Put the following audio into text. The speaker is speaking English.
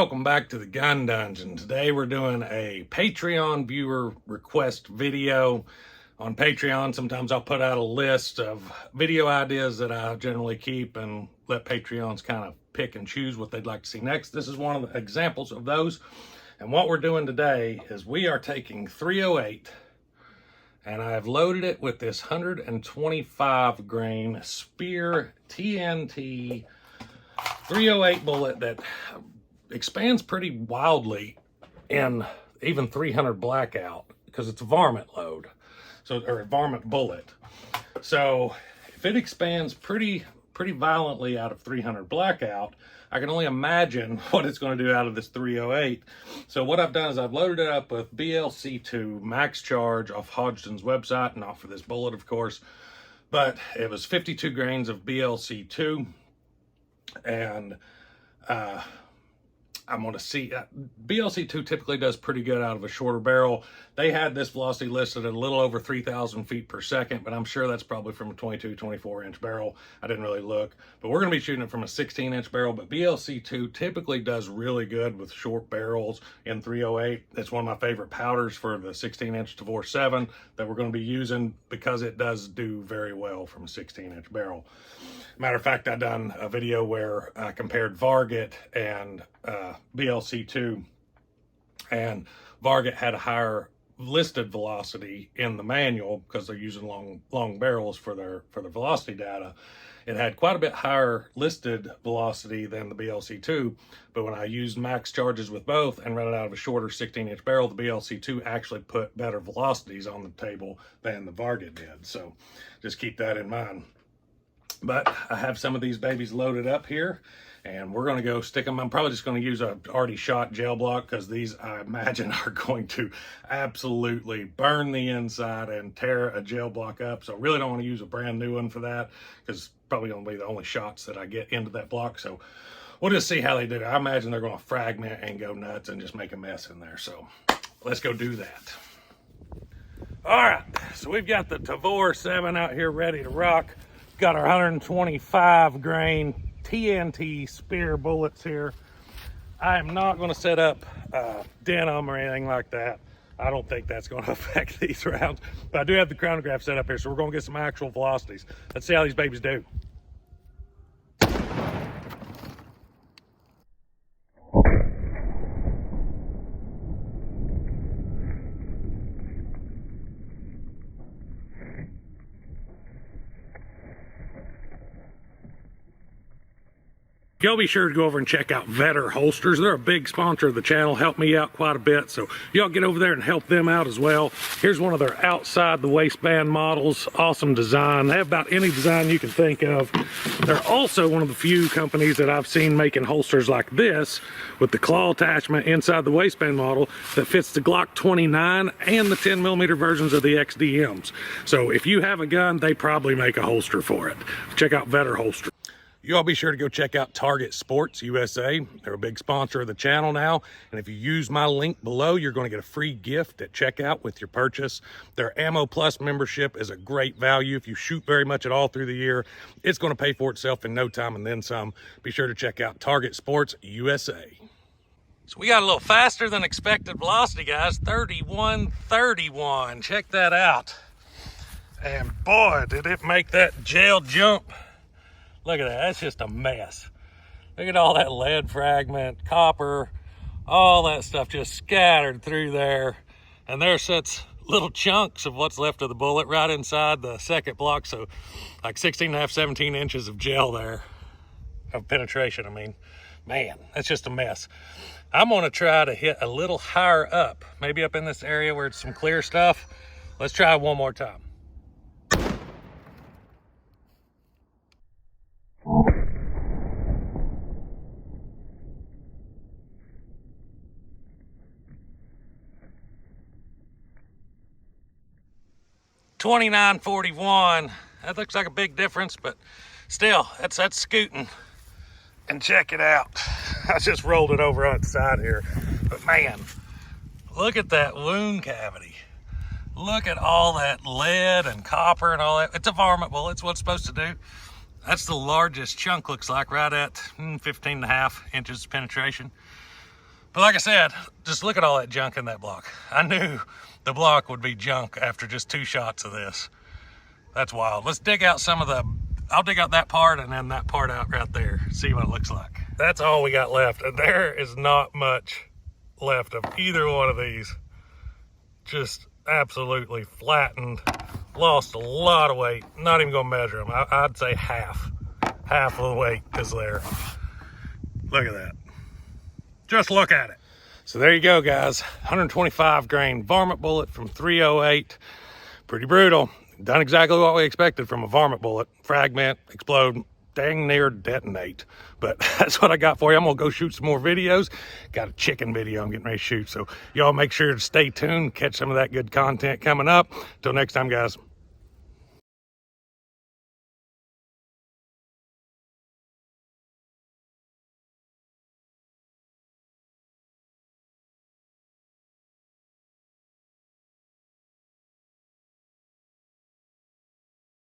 Welcome back to the Gun Dungeon. Today we're doing a Patreon viewer request video. On Patreon, sometimes I'll put out a list of video ideas that I generally keep and let Patreons kind of pick and choose what they'd like to see next. This is one of the examples of those. And what we're doing today is we are taking 308 and I've loaded it with this 125 grain Speer TNT 308 bullet that expands pretty wildly in even 300 blackout because it's a varmint load, or a varmint bullet. So if it expands pretty violently out of 300 blackout, I can only imagine what it's going to do out of this 308. So what I've done is I've loaded it up with BLC2 max charge off Hodgson's website, not for this bullet of course, but it was 52 grains of BLC2. And I'm going to see, BLC2 typically does pretty good out of a shorter barrel. They had this velocity listed at a little over 3,000 feet per second, but I'm sure that's probably from a 22, 24 inch barrel. I didn't really look, but we're going to be shooting it from a 16 inch barrel, but BLC2 typically does really good with short barrels in 308. It's one of my favorite powders for the 16 inch Tavor 7 that we're going to be using because it does do very well from a 16 inch barrel. Matter of fact, I done a video where I compared Varmint and BLC2, and Varmint had a higher listed velocity in the manual because they're using long barrels for their velocity data. It had quite a bit higher listed velocity than the BLC2, but when I used max charges with both and ran it out of a shorter 16-inch barrel, the BLC2 actually put better velocities on the table than the Varmint did. So just keep that in mind. But I have some of these babies loaded up here, and we're going to go stick them. I'm probably just going to use a already shot gel block because these, I imagine, are going to absolutely burn the inside and tear a gel block up. So I really don't want to use a brand new one for that because it's probably going to be the only shots that I get into that block. So we'll just see how they do. I imagine they're going to fragment and go nuts and just make a mess in there. So let's go do that. All right, so we've got the Tavor 7 out here ready to rock. Got our 125 grain TNT Speer bullets here. I am not going to set up denim or anything like that. I don't think that's going to affect these rounds, but I do have the chronograph set up here, so we're going to get some actual velocities. Let's see how these babies do. 'Y'all be sure to go over and check out Vetter Holsters. They're a big sponsor of the channel, help me out quite a bit, so y'all get over there and help them out as well. Here's one of their outside the waistband models. Awesome design. They have about any design you can think of. They're also one of the few companies that I've seen making holsters like this with the claw attachment inside the waistband model that fits the Glock 29 and the 10mm versions of the XDMs. So if you have a gun, they probably make a holster for it. Check out Vetter Holsters. You all be sure to go check out Target Sports USA. They're a big sponsor of the channel now. And if you use my link below, you're going to get a free gift at checkout with your purchase. Their Ammo Plus membership is a great value. If you shoot very much at all through the year, it's going to pay for itself in no time and then some. Be sure to check out Target Sports USA. So we got a little faster than expected velocity, guys. 31.31. Check that out. And boy, did it make that gel jump. Look at that, that's just a mess. Look at all that lead fragment, copper, all that stuff just scattered through there. And there sits little chunks of what's left of the bullet right inside the second block. So like 16.5, 17 inches of gel there, of penetration, I mean. Man, that's just a mess. I'm gonna try to hit a little higher up, maybe up in this area where it's some clear stuff. Let's try one more time. $29.41. That looks like a big difference, but still, that's scooting. And check it out. I just rolled it over on its side here. But man, look at that wound cavity. Look at all that lead and copper and all that. It's a varmint bullet. It's what it's supposed to do. That's the largest chunk, looks like, right at 15.5 inches penetration. But like I said, just look at all that junk in that block. I knew the block would be junk after just 2 shots of this. That's wild. Let's dig out some of the, I'll dig out that part and then that part out right there. See what it looks like. That's all we got left. And there is not much left of either one of these. Just absolutely flattened. Lost a lot of weight. Not even gonna measure them. I'd say half of the weight is there. Look at that. Just look at it. So there you go, guys. 125 grain varmint bullet from 308. Pretty brutal. Done exactly what we expected from a varmint bullet. Fragment, explode, dang near detonate. But that's what I got for you. I'm gonna go shoot some more videos. Got a chicken video I'm getting ready to shoot. So y'all make sure to stay tuned, catch some of that good content coming up. Till next time, guys.